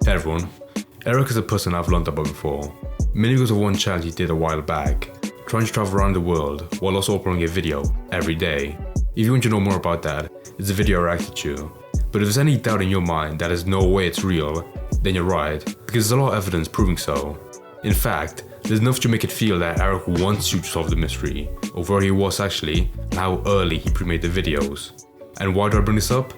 Hey everyone, Airrack is a person I've learned about before, mainly because of one challenge he did a while back, trying to travel around the world while also uploading a video every day. If you want to know more about that, it's a video I reacted to. But if there's any doubt in your mind that there's no way it's real, then you're right, because there's a lot of evidence proving so. In fact, there's enough to make it feel that Airrack wants you to solve the mystery of where he was actually and how early he pre-made the videos. And why do I bring this up?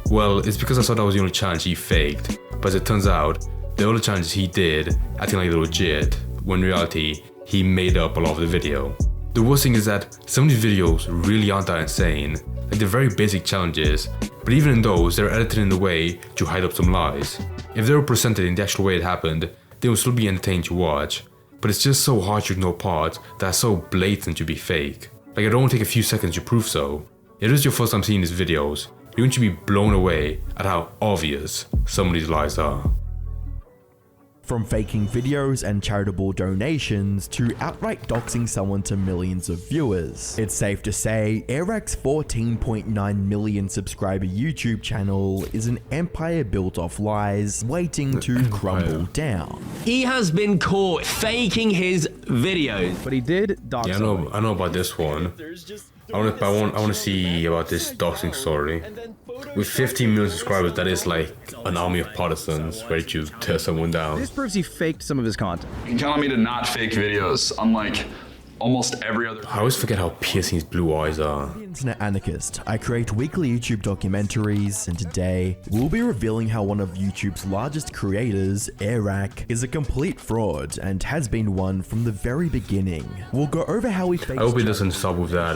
Well, it's because I thought that was the only challenge he faked, but as it turns out, the other challenges he did, acting like they're legit, when in reality, he made up a lot of the video. The worst thing is that some of these videos really aren't that insane, like they're very basic challenges, but even in those, they're edited in a way to hide up some lies. If they were presented in the actual way it happened, they would still be entertaining to watch, but it's just so hard to ignore parts that are so blatant to be fake. Like it only take a few seconds to prove so. If this is your first time seeing these videos, you're going to be blown away at how obvious some of these lies are. From faking videos and charitable donations to outright doxing someone to millions of viewers, it's safe to say Airrack's 14.9 million subscriber YouTube channel is an empire built off lies waiting to crumble down. He has been caught faking his videos. But he did dox. Yeah, I know about this one. I want to see about this doxing story. With 15 million subscribers, that is like an army of partisans ready to tear someone down. This proves he faked some of his content. You can count on me to not fake videos, unlike almost every other. I always forget how piercing his blue eyes are. Internet anarchist, I create weekly YouTube documentaries, and today we'll be revealing how one of YouTube's largest creators, Airrack, is a complete fraud and has been one from the very beginning. We'll go over how he faked. I hope he doesn't stop with that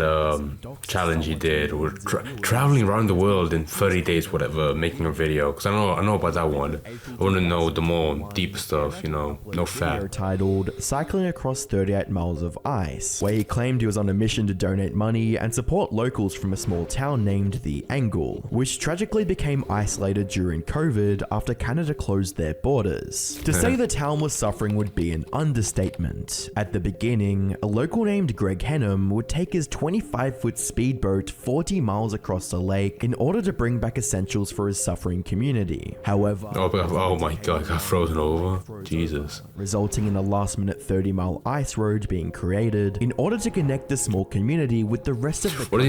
challenge he did, with traveling around the world in 30 days, whatever, making a video. Because I know about that one. I want to know the more deep stuff, you know, no fat. Titled "Cycling Across 38 Miles of Ice," where he claimed he was on a mission to donate money and support locals from a small town named The Angle, which tragically became isolated during COVID after Canada closed their borders. To say the town was suffering would be an understatement. At the beginning, a local named Greg Henham would take his 25-foot speedboat 40 miles across the lake in order to bring back essentials for his suffering community. However, oh my god, I got frozen over. Jesus. Resulting in a last-minute 30-mile ice road being created in order to connect the small community with the rest of the What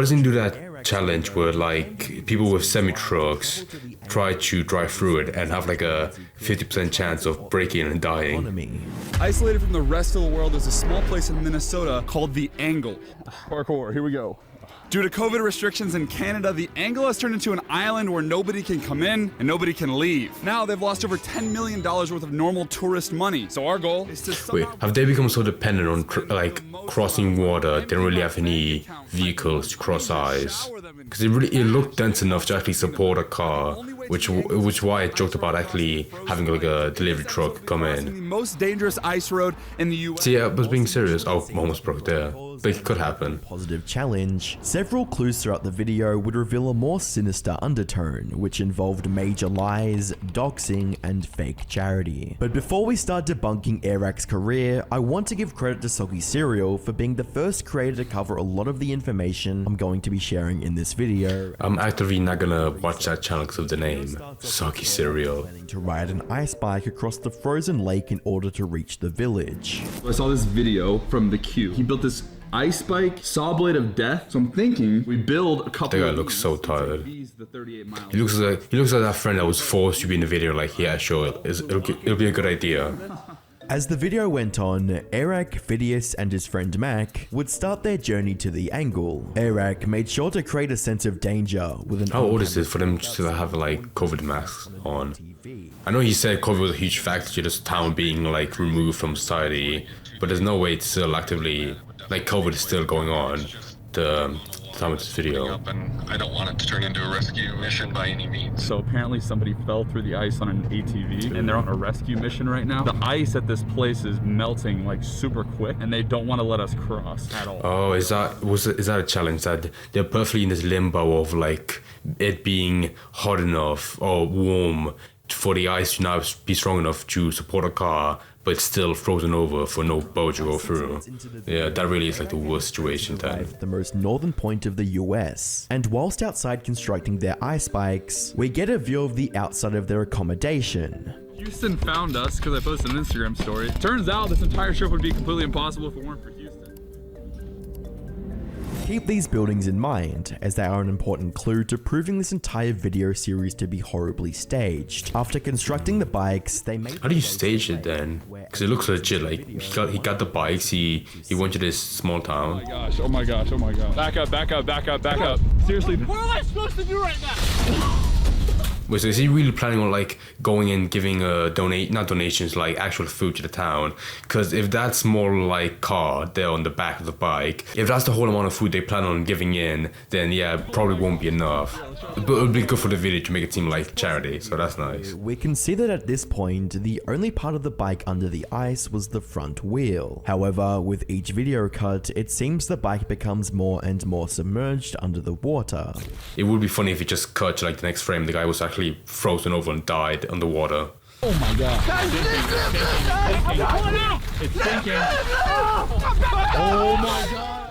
doesn't he do that challenge where like people with semi-trucks try to drive through it and have like a 50% chance of breaking and dying? Isolated from the rest of the world is a small place in Minnesota called The Angle. Parkour, here we go. Due to COVID restrictions in Canada, The Angle has turned into an island where nobody can come in and nobody can leave. Now they've lost over $10 million worth of normal tourist money. So our goal is to Wait, have they become so dependent on like crossing water, they don't really have any vehicles to cross ice? Because it looked dense enough to actually support a car, which why I joked about actually having like a delivery truck come in. The most dangerous ice road in the US. See, I was being serious. Oh, almost broke there. But it could happen. Positive challenge. Several clues throughout the video would reveal a more sinister undertone, which involved major lies, doxing, and fake charity. But before we start debunking Airrack's career, I want to give credit to Soggy Cereal for being the first creator to cover a lot of the information I'm going to be sharing in this video. I'm actively not gonna watch that channel because of the name, Soggy Cereal. To ride an ice bike across the frozen lake in order to reach the village. I saw this video from the Q. He built this ice bike, saw blade of death. So I'm thinking we build a couple. That guy looks so tired. He looks like that friend that was forced to be in the video. Like, yeah, sure, it'll be a good idea. As the video went on, Airrack, Phidias, and his friend Mac would start their journey to The Angle. Airrack made sure to create a sense of danger with an. How old is it for them to have like COVID masks on? I know he said COVID was a huge factor to this town being like removed from society, but there's no way it's still actively, like COVID is still going on. The time of this video. And I don't want it to turn into a rescue mission by any means. So apparently somebody fell through the ice on an ATV and they're on a rescue mission right now. The ice at this place is melting like super quick and they don't want to let us cross at all. Oh, is that a challenge that they're perfectly in this limbo of like it being hot enough or warm for the ice to now be strong enough to support a car, but it's still frozen over for no boat to go through. Yeah, that really is like the worst situation then. The most northern point of the US. And whilst outside constructing their ice bikes, we get a view of the outside of their accommodation. Houston found us because I posted an Instagram story. Turns out this entire trip would be completely impossible if it weren't for Houston. Keep these buildings in mind, as they are an important clue to proving this entire video series to be horribly staged. After constructing the bikes, they made... How do you stage it then? Because it looks legit, like, he got the bikes, he went to this small town. Oh my gosh, oh my gosh. Back up. Seriously. What am I supposed to do right now? Wait, so is he really planning on like going and giving not donations, like actual food to the town? Because if that's more like card there on the back of the bike, if that's the whole amount of food they plan on giving in, then yeah, probably won't be enough. But it'll be good for the video to make it seem like charity, so that's nice. We can see that at this point, the only part of the bike under the ice was the front wheel. However, with each video cut, it seems the bike becomes more and more submerged under the water. It would be funny if it just cut to like the next frame, the guy was actually frozen over and died underwater. Oh my god. It's sinking. Oh my god.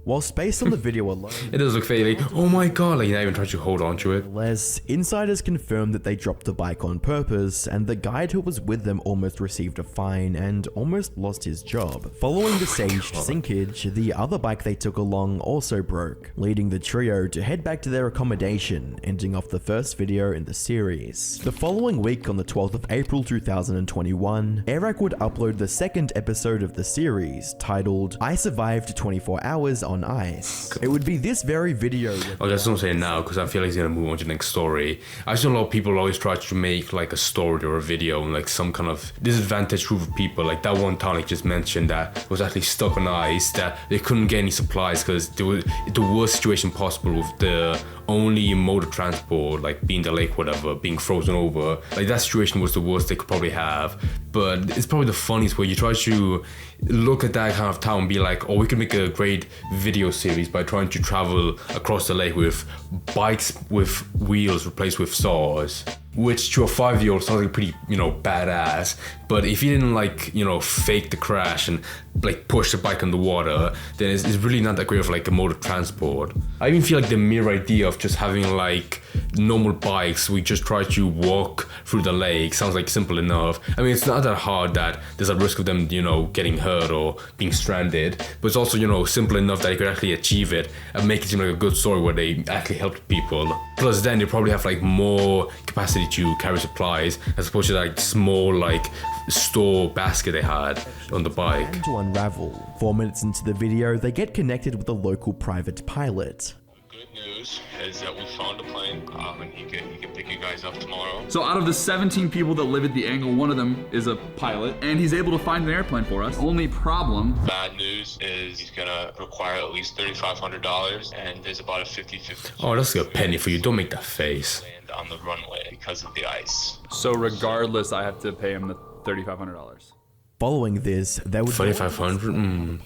Whilst based on the video alone, It does look fake, like, oh my god, like not even trying to hold on to it. less insiders confirmed that they dropped the bike on purpose, and the guide who was with them almost received a fine and almost lost his job. Following the staged sinkage, the other bike they took along also broke, leading the trio to head back to their accommodation, ending off the first video in the series. The following week, on the 12th of April 2021, Airrack would upload the second episode of the series, titled I Survived 24 Hours on Ice. It would be this very video. I just don't say it now because I feel like he's gonna move on to the next story. I see a lot of people always try to make like a story or a video and like some kind of disadvantaged group of people. Like that one town I just mentioned that was actually stuck on ice, that they couldn't get any supplies because there was the worst situation possible with the only mode of transport, like being the lake, whatever, being frozen over. Like that situation was the worst they could probably have. But it's probably the funniest where you try to look at that kind of town and be like, oh, we could make a great video series by trying to travel across the lake with bikes with wheels replaced with saws, which to a 5-year-old sounds like pretty, badass. But if you didn't like, fake the crash and like push the bike on the water, then it's really not that great of like a mode of transport. I even feel like the mere idea of just having like normal bikes, we just try to walk through the lake, sounds like simple enough. I mean, it's not that hard that there's a risk of them, getting hurt or being stranded, but it's also, simple enough that they could actually achieve it and make it seem like a good story where they actually helped people. Plus then they probably have like more capacity to carry supplies as opposed to like small like store basket they had on the bike. To unravel. 4 minutes into the video, they get connected with a local private pilot. Good news is that we found a plane, and he can pick you guys up tomorrow. So out of the 17 people that live at the angle, one of them is a pilot, and he's able to find an airplane for us. Only problem... Bad news is he's gonna require at least $3,500, and there's about a 50-50. Oh, that's a penny for you. Don't make that face. Land on the runway because of the ice. So regardless, I have to pay him the $3,500. Following this, there would $3,500?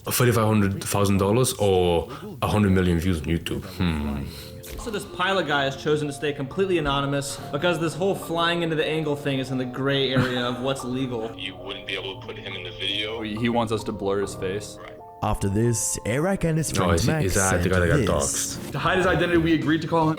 $3,500,000 or 100 million views on YouTube? So this pilot guy has chosen to stay completely anonymous because this whole flying into the angle thing is in the gray area of what's legal. You wouldn't be able to put him in the video. He wants us to blur his face. Right. After this, Airrack and his friend Max is that sent the guy that got this. doxxed? To hide his identity, we agreed to call him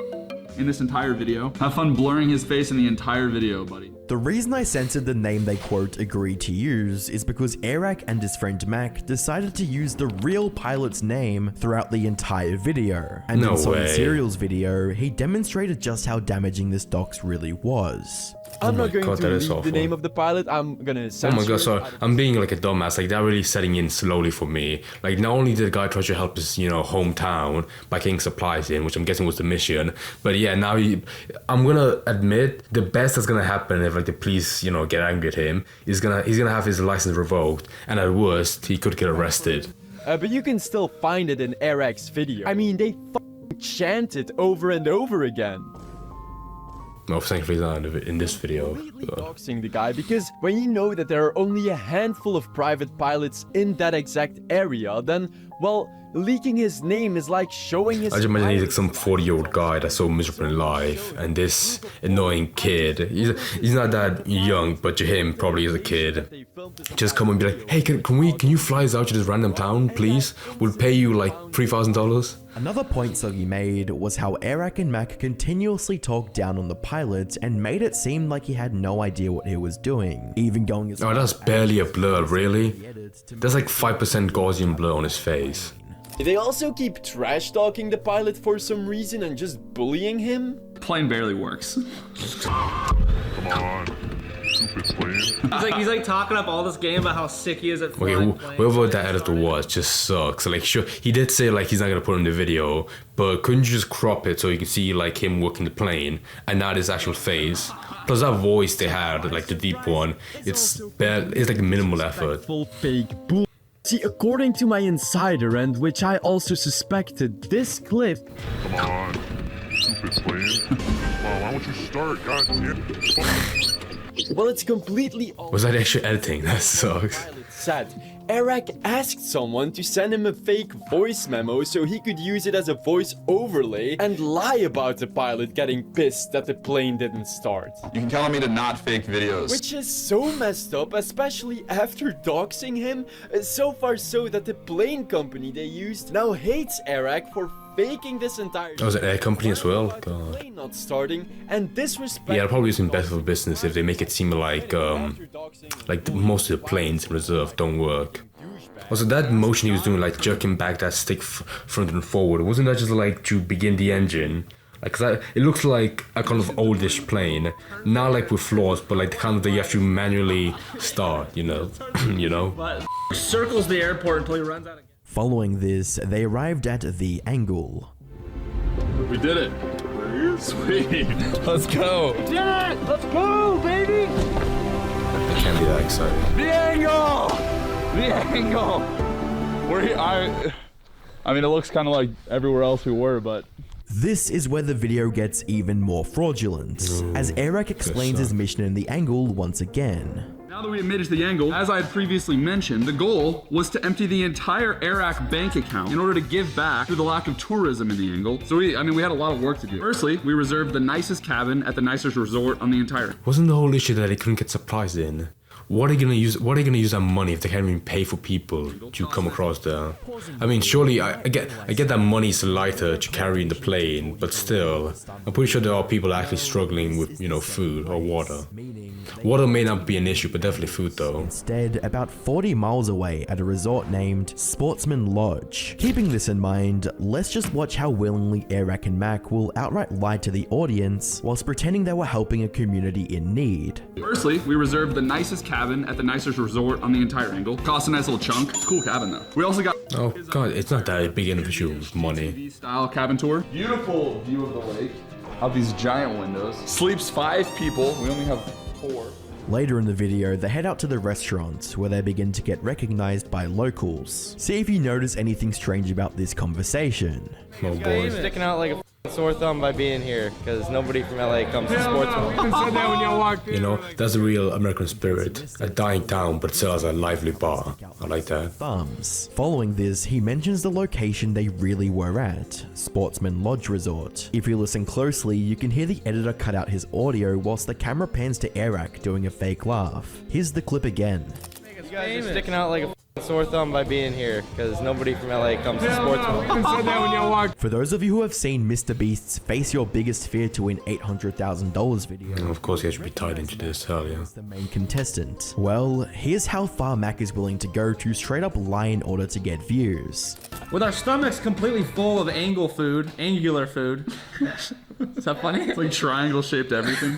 in this entire video. Have fun blurring his face in the entire video, buddy. The reason I censored the name they quote agreed to use is because Airrack and his friend Mac decided to use the real pilot's name throughout the entire video. And No in Sonic way. Serial's video, he demonstrated just how damaging this dox really was. I'm my not going God, to that read is the awful. name of the pilot. I'm gonna Oh censor my god, it. sorry. I'm being like a dumbass. Like, that really setting in slowly for me. Like, not only did the guy try to help his, hometown by getting supplies in, which I'm guessing was the mission, but yeah, now I'm gonna admit the best that's gonna happen if like the police, get angry at him, he's gonna have his license revoked, and at worst, he could get arrested. But you can still find it in Airrack's video. I mean, they chant it over and over again. No, thankfully not in this video. Completely doxing the guy, because when you know that there are only a handful of private pilots in that exact area, then, well, leaking his name is like showing his... I just imagine he's like some 40-year-old guy that's so miserable in life, and this annoying kid, he's not that young, but to him, probably is a kid, just come and be like, hey, can you fly us out to this random town, please? We'll pay you like $3,000. Another point Soggy made was how Airrack and Mac continuously talked down on the pilot and made it seem like he had no idea what he was doing, even going as Oh, that's barely a blur, really? There's like 5% Gaussian blur on his face. They also keep trash talking the pilot for some reason and just bullying him. Plane barely works. Come on. Stupid plane. He's like talking up all this game about how sick he is at flying planes. Whoever that editor was just sucks. Like, sure, he did say like he's not gonna put it in the video, but couldn't you just crop it so you can see like him working the plane and not his actual face? Plus that voice they had, like the deep one, it's like minimal effort. Full fake bull. See, according to my insider, and which I also suspected, this clip. Come on. Stupid plane. Well, why don't you start? God damn. Well, it's completely. Was that actually editing? That sucks. Said Airrack asked someone to send him a fake voice memo so he could use it as a voice overlay and lie about the pilot getting pissed that the plane didn't start. You can count on me to not fake videos. Which is so messed up, especially after doxing him, so far so that the plane company they used now hates Airrack for faking this entire. Oh, was it air company as well? God. Plane not starting and disrespect. Yeah, probably isn't best for business if they make it seem like most of the planes in reserve don't work. Also, that motion he was doing, like jerking back that stick front and forward, wasn't that just like to begin the engine? Like, 'cause it looks like a kind of oldish plane, not like with flaws, but like the kind of that you have to manually start, you know, you know. But circles the airport until he runs out again. Following this, they arrived at the Angle. We did it. Sweet. Let's go. Did it! Let's go, baby! I can't be that excited. The angle! The angle! We're here. I mean, it looks kind of like everywhere else we were, but. This is where the video gets even more fraudulent, as Airrack explains his mission in the Angle once again. Now that we admitted to the angle, as I had previously mentioned, the goal was to empty the entire Airrack bank account in order to give back to the lack of tourism in the angle. So we had a lot of work to do. Firstly, we reserved the nicest cabin at the nicest resort on the entire. Wasn't the whole issue that they couldn't get supplies in? What are they gonna use? What are they gonna use that money if they can't even pay for people to come across there? I mean, surely I get that money is lighter to carry in the plane, but still, I'm pretty sure there are people actually struggling with food or water. Water may not be an issue, but definitely food though. Instead, about 40 miles away at a resort named Sportsman Lodge. Keeping this in mind, let's just watch how willingly Airrack and Mac will outright lie to the audience whilst pretending they were helping a community in need. Firstly, we reserved the nicest cabin at the nicest resort on the entire angle. Cost a nice little chunk. It's a cool cabin though. We also got. Oh god, it's not that big an issue with money. Style cabin tour. Beautiful view of the lake. Out these giant windows. Sleeps 5 people. We only have 4. Later in the video, they head out to the restaurant where they begin to get recognized by locals. See if you notice anything strange about this conversation. Oh boy. Sticking out like a sore thumb by being here, because nobody from LA comes to Sportsman. You know, that's the real American spirit. A dying town, but still has a lively bar. I like that. Thumbs. Following this, he mentions the location they really were at, Sportsman Lodge Resort. If you listen closely, you can hear the editor cut out his audio whilst the camera pans to Airrack doing a fake laugh. Here's the clip again. You guys are sticking out like a sore thumb by being here, because nobody from LA comes to Sportsman. For those of you who have seen Mr. Beast's Face Your Biggest Fear to Win $800,000 video, And of course he has to be tied into this, hell yeah. the main contestant. Well, here's how far Mac is willing to go to straight up lie in order to get views. With our stomachs completely full of angular food. Is that funny? It's like triangle shaped everything.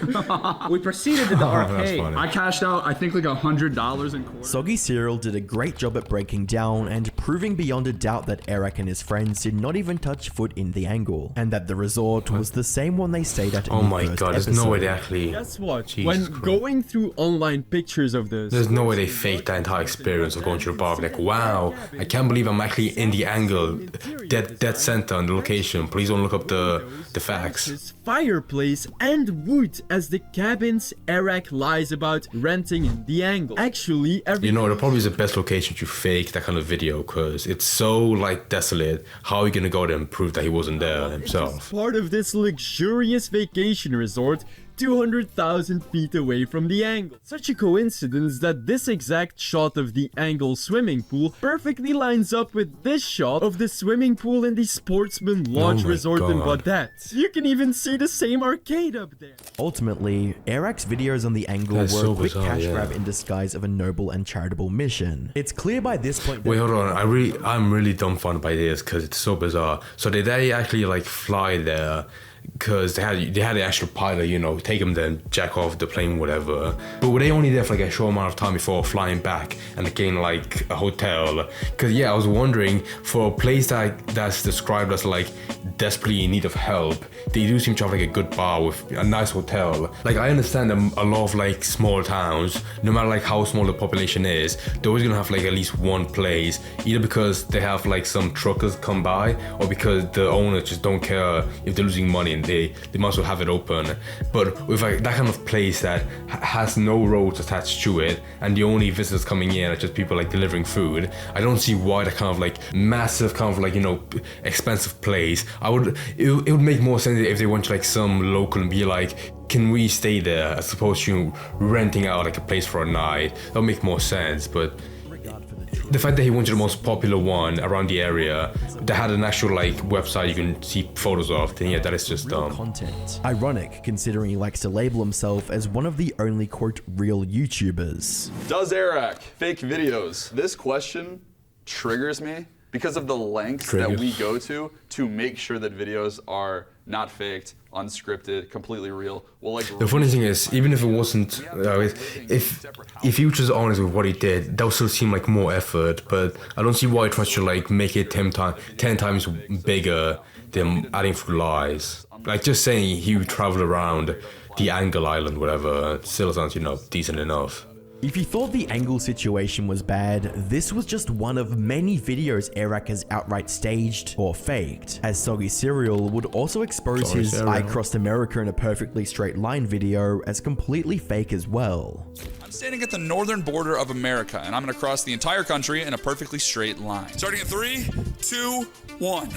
We proceeded to the arcade. I cashed out, I think, like $100 in coins. Soggy Cereal did a great job at breaking down and proving beyond a doubt that Airrack and his friends did not even touch foot in the Angle, and that the resort was the same one they stayed at in Oh the my first god, there's episode. no way they actually... Guess what? Jesus when Christ. going through online pictures of this, There's no way they faked that entire experience of going to the bar. Like, wow, I can't believe I'm actually in the Angle, dead center on the location. Please don't look up the facts. this fireplace and wood as the cabins Airrack lies about renting in the Angle. Actually, You know, it probably is the best location to fake that kind of video because it's so like desolate. How are you gonna go there and prove that he wasn't there himself? part of this luxurious vacation resort, 200,000 feet away from the angle. Such a coincidence that this exact shot of the angle swimming pool perfectly lines up with this shot of the swimming pool in the Sportsman Lodge Resort in Baudette. You can even see the same arcade up there. Ultimately, Airrack's videos on the angle were a quick cash grab in disguise of a noble and charitable mission. It's clear by this point that— Wait, hold on. I'm really dumbfounded by this because it's so bizarre. So did they actually like fly there? Because they had the actual pilot, you know, take them there and jack off the plane, whatever. But were they only there for like a short amount of time before flying back and again like a hotel? Because yeah, I was wondering, for a place that's described as like desperately in need of help, they do seem to have like a good bar with a nice hotel. Like I understand a lot of like small towns, no matter like how small the population is, they're always gonna have like at least one place, either because they have like some truckers come by or because the owners just don't care if they're losing money and they might as well have it open. But with like that kind of place that has no roads attached to it and the only visitors coming in are just people like delivering food, I don't see why that kind of like massive kind of like, you know, expensive place, it would make more sense if they went to like some local and be like, can we stay there, as opposed to renting out like a place for a night. That would make more sense. But the fact that he went to the most popular one around the area that had an actual like website you can see photos of, then yeah, that is just dumb. Content. Ironic, considering he likes to label himself as one of the only quote real YouTubers. Does Airrack fake videos? This question triggers me because of the lengths that we go to make sure that videos are not faked, unscripted, completely real. Well, like the funny thing is, even if it wasn't, if he was just honest with what he did, that would still seem like more effort. But I don't see why he tries to like make it 10 times bigger than adding through lies. Like just saying he traveled around the Angle Island, whatever, still sounds, you know, decent enough. If you thought the angle situation was bad, this was just one of many videos Airrack has outright staged or faked, as Soggy Cereal would also expose his I crossed America in a perfectly straight line video as completely fake as well. I'm standing at the northern border of America, and I'm gonna cross the entire country in a perfectly straight line. Starting at 3, 2, 1.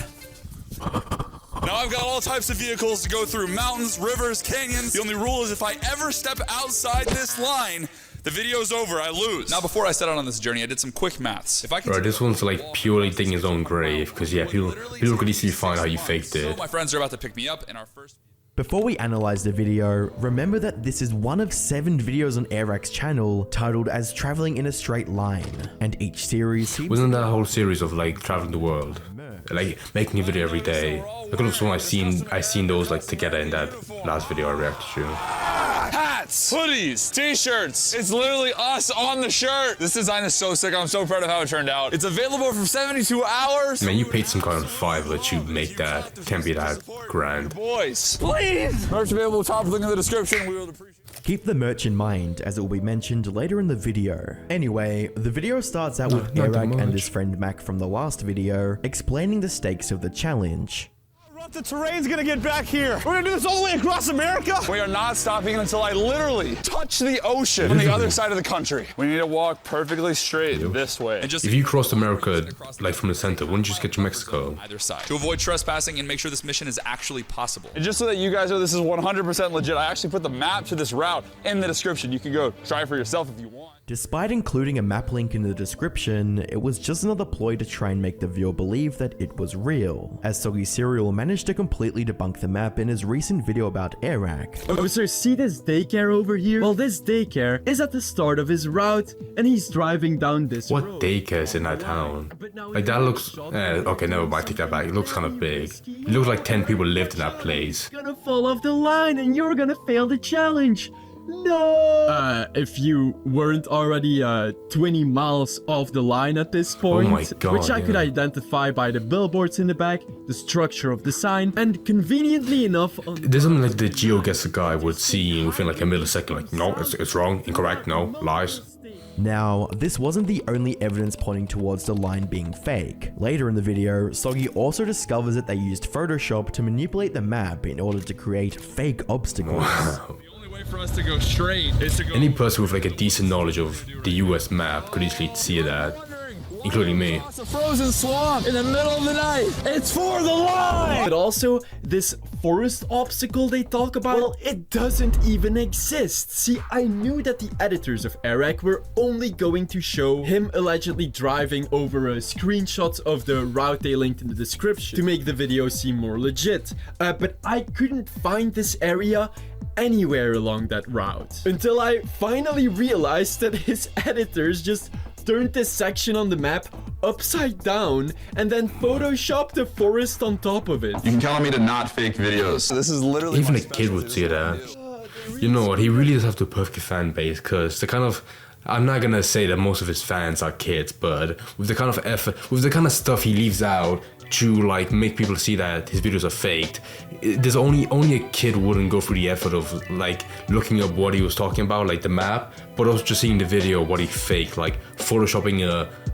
Now I've got all types of vehicles to go through, mountains, rivers, canyons. The only rule is if I ever step outside this line, the video's over, I lose. Now, before I set out on this journey, I did some quick maths. If I can— Right, this one's like purely digging his own grave, because yeah, people could easily find how you faked it. So my friends are about to pick me up in our first— Before we analyze the video, remember that this is one of 7 videos on Airrack's channel titled as Traveling in a Straight Line, and each series— Wasn't that a whole series of like traveling the world? Like making a video every day? I could have sworn I seen those like together in that last video I reacted to. Hats, hoodies, t-shirts. It's literally us on the shirt. This design is so sick. I'm so proud of how it turned out. It's available for 72 hours. Man, you paid some kind of $5 to make that. Can't be that grand. Boys, please. Merch available, top link in the description. We would appreciate it. Keep the merch in mind, as it will be mentioned later in the video. Anyway, the video starts out with Airrack and his friend Mac from the last video explaining the stakes of the challenge. The terrain's gonna get back here. We're gonna do this all the way across America. We are not stopping until I literally touch the ocean on the other side of the country. We need to walk perfectly straight this way. And just if you crossed America, like from the center, wouldn't you just get to Mexico? Either side. To avoid trespassing and make sure this mission is actually possible. And just so that you guys know this is 100% legit, I actually put the map to this route in the description. You can go try it for yourself if you want. Despite including a map link in the description, it was just another ploy to try and make the viewer believe that it was real, as Soggy Cereal managed to completely debunk the map in his recent video about Airrack. Oh, so see this daycare over here? Well, this daycare is at the start of his route, and he's driving down this road. What daycare is in that town? Like that looks... okay, never mind, take that back. It looks kind of big. It looks like 10 people lived in that place. You're gonna fall off the line, and you're gonna fail the challenge. No! If you weren't already 20 miles off the line at this point, oh my God, which I could identify by the billboards in the back, the structure of the sign, and conveniently enough... There's something like the geoguessr guy would see within like a millisecond, like, no, it's wrong, incorrect, no, lies. Now, this wasn't the only evidence pointing towards the line being fake. Later in the video, Soggy also discovers that they used Photoshop to manipulate the map in order to create fake obstacles. Wow. For us to go straight is to go. Any person with like a decent knowledge of the US map could easily see that including me. It's a frozen swamp in the middle of the night. It's for the line. But also, this forest obstacle they talk about, well, it doesn't even exist. See, I knew that the editors of Airrack were only going to show him allegedly driving over screenshots of the route they linked in the description to make the video seem more legit. But I couldn't find this area anywhere along that route until I finally realized that his editors just turned this section on the map upside down and then photoshopped the forest on top of it. You can count on me to not fake videos. This is literally even a kid would see that. You know what? He really does have the perfect fan base because the kind of, I'm not gonna say that most of his fans are kids, but with the kind of effort, with the kind of stuff he leaves out to like make people see that his videos are faked, there's only a kid wouldn't go through the effort of like looking up what he was talking about, like the map, but also just seeing the video what he faked, like photoshopping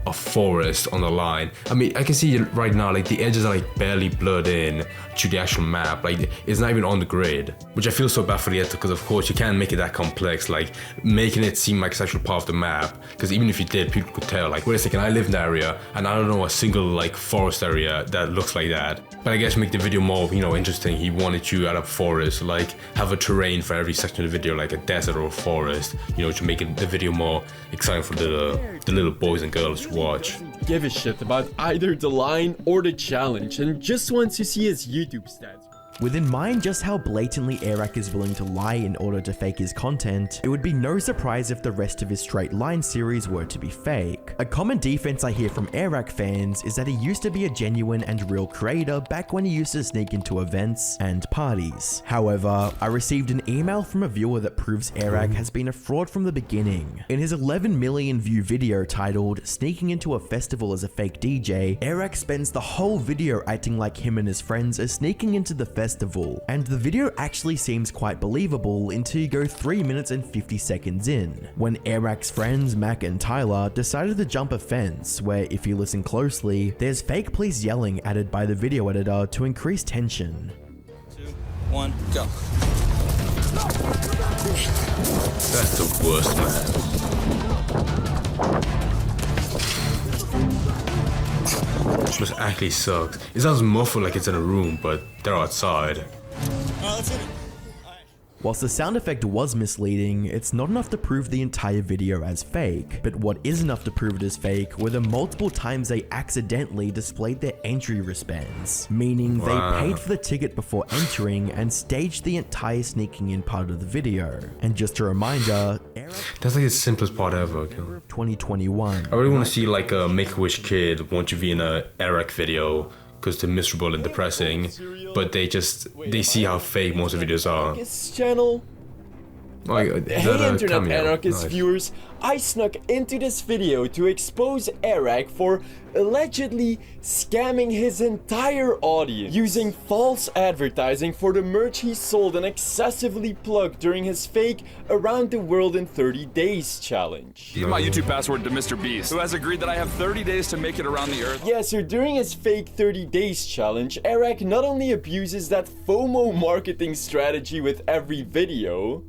a forest on the line. I mean, I can see it right now, like the edges are like barely blurred in to the actual map, like it's not even on the grid, which I feel so bad for the editor because of course you can't make it that complex, like making it seem like it's actually part of the map, because even if you did, people could tell, like, wait a second, I live in the area and I don't know a single like forest area that looks like that. But I guess to make the video more, you know, interesting, he wanted you at a forest, like have a terrain for every section of the video, like a desert or a forest, you know, to make the video more exciting for the little boys and girls to watch. Give a shit about either the line or the challenge and just wants to see his YouTube stats. With in mind just how blatantly Airrack is willing to lie in order to fake his content, it would be no surprise if the rest of his straight line series were to be fake. A common defense I hear from Airrack fans is that he used to be a genuine and real creator back when he used to sneak into events and parties. However, I received an email from a viewer that proves Airrack has been a fraud from the beginning. In his 11 million view video titled "Sneaking into a Festival as a Fake DJ," Airrack spends the whole video acting like him and his friends are sneaking into the festival, and the video actually seems quite believable until you go 3 minutes and 50 seconds in, when Airrack's friends Mac and Tyler decided to jump a fence where, if you listen closely, there's fake police yelling added by the video editor to increase tension. 2, 1, go. That's the worst, man. This actually sucks. It sounds muffled like it's in a room, but they're outside. Let's hit it. Whilst the sound effect was misleading, it's not enough to prove the entire video as fake, but what is enough to prove it as fake were the multiple times they accidentally displayed their entry wristbands, meaning they paid for the ticket before entering and staged the entire sneaking in part of the video. And just a reminder, that's like the simplest part ever. 2021. I really want to see like a Make-A-Wish kid want to be in a Airrack video because they're miserable and depressing, but they see how fake most of the videos are. This channel. Like, Hey Internet Anarchist viewers, I snuck into this video to expose Airrack for allegedly scamming his entire audience using false advertising for the merch he sold and excessively plugged during his fake Around the World in 30 Days challenge. Give my YouTube password to Mr. Beast, who has agreed that I have 30 days to make it around the earth. Yeah, so during his fake 30 Days challenge, Airrack not only abuses that FOMO marketing strategy with every video,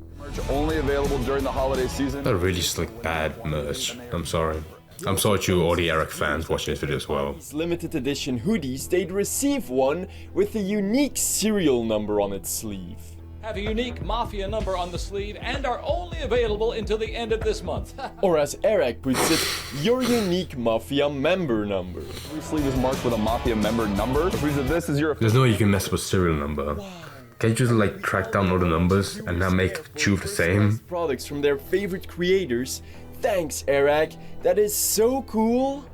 only available during the holiday season. That really just like bad merch. I'm sorry. I'm sorry to all the Airrack fans watching this video as well. These limited edition hoodies, they'd receive one with a unique serial number on its sleeve. Have a unique Mafia number on the sleeve and are only available until the end of this month. Or as Airrack puts it, your unique Mafia member number. Every sleeve is marked with a Mafia member number. This is your... There's no way you can mess up a serial number. Can you just like track down all the numbers and not make two of the same? Products from their favorite creators. Thanks, Airrack. That is so cool.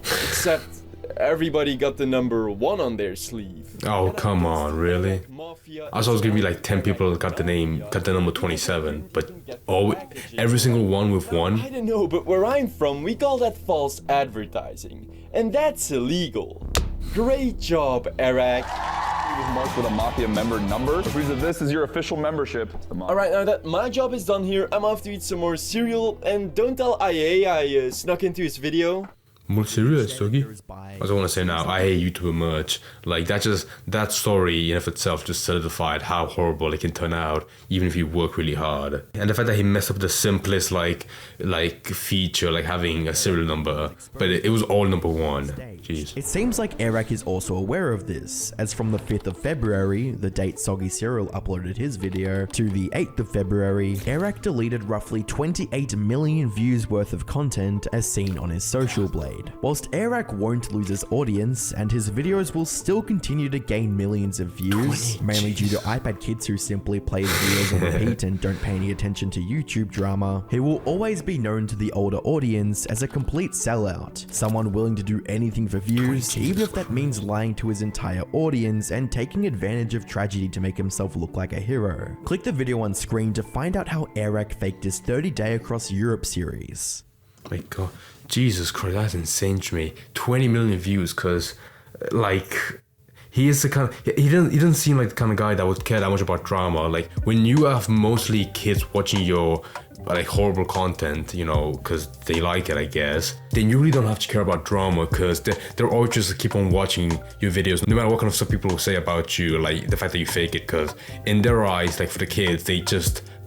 Except everybody got the number 1 on their sleeve. Oh, come on, really? I thought it was gonna be like 10 people that got the number 27, but every single one with 1? I don't know, but where I'm from, we call that false advertising. And that's illegal. Great job, Airrack. Marked with a Mafia member number. This is your official membership. Alright, now that my job is done here, I'm off to eat some more cereal, and don't tell IA I snuck into his video. Serious, Doggy? I just want to say now, I hate YouTuber merch. Like, that story in of itself just solidified how horrible it can turn out, even if you work really hard. And the fact that he messed up the simplest, like feature, like having a serial number, but it was all number one. Jeez. It seems like Airrack is also aware of this, as from the 5th of February, the date Soggy Cereal uploaded his video, to the 8th of February, Airrack deleted roughly 28 million views worth of content as seen on his social blade. Whilst Airrack won't lose his audience, and his videos will still continue to gain millions of views, mainly due to iPad kids who simply play his videos on repeat and don't pay any attention to YouTube drama, he will always be known to the older audience as a complete sellout, someone willing to do anything for views, even if that means lying to his entire audience and taking advantage of tragedy to make himself look like a hero. Click the video on screen to find out how Airrack faked his 30-day across Europe series. My god, Jesus Christ, that's insane to me. 20 million views, cause like he is the kind of, he doesn't seem like the kind of guy that would care that much about drama. Like when you have mostly kids watching your like horrible content, you know, because they like it, I guess, then you really don't have to care about drama, because they're always just keep on watching your videos, no matter what kind of stuff people will say about you, like the fact that you fake it, because in their eyes, like for the kids, they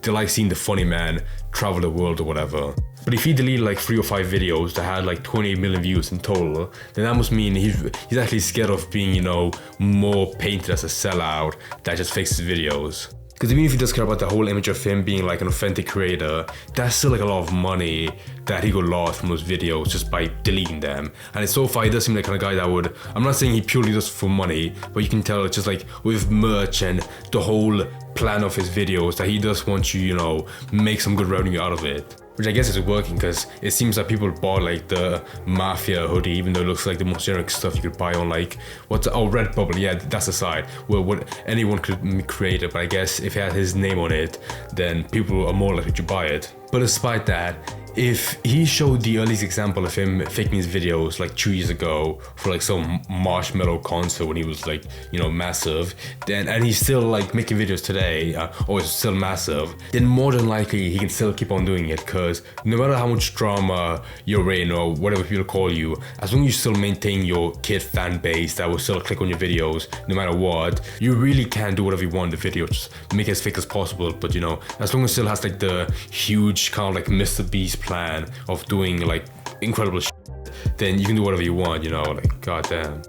like seeing the funny man travel the world or whatever. But if he deleted like 3 or 5 videos that had like 28 million views in total, then that must mean he's actually scared of being, you know, more painted as a sellout that just fakes his videos. Because even if he does care about the whole image of him being like an authentic creator, that's still like a lot of money that he got lost from those videos just by deleting them. And so far, he does seem like the kind of guy that would, I'm not saying he purely does it for money, but you can tell it's just like with merch and the whole plan of his videos that he does want you, you know, make some good revenue out of it. Which I guess is working, because it seems that people bought like the Mafia hoodie, even though it looks like the most generic stuff you could buy on like, Redbubble, yeah, that's the site where anyone could create it, but I guess if it had his name on it, then people are more likely to buy it. But despite that, if he showed the earliest example of him faking his videos like 2 years ago for like some Marshmallow concert when he was like, you know, massive, and he's still like making videos today, or is still massive, then more than likely he can still keep on doing it, because no matter how much drama you're in or whatever people call you, as long as you still maintain your kid fan base that will still click on your videos no matter what, you really can do whatever you want in the video, just make it as fake as possible. But you know, as long as it still has like the huge kind of like Mr. Beast plan of doing like incredible shit, then you can do whatever you want, you know, like goddamn.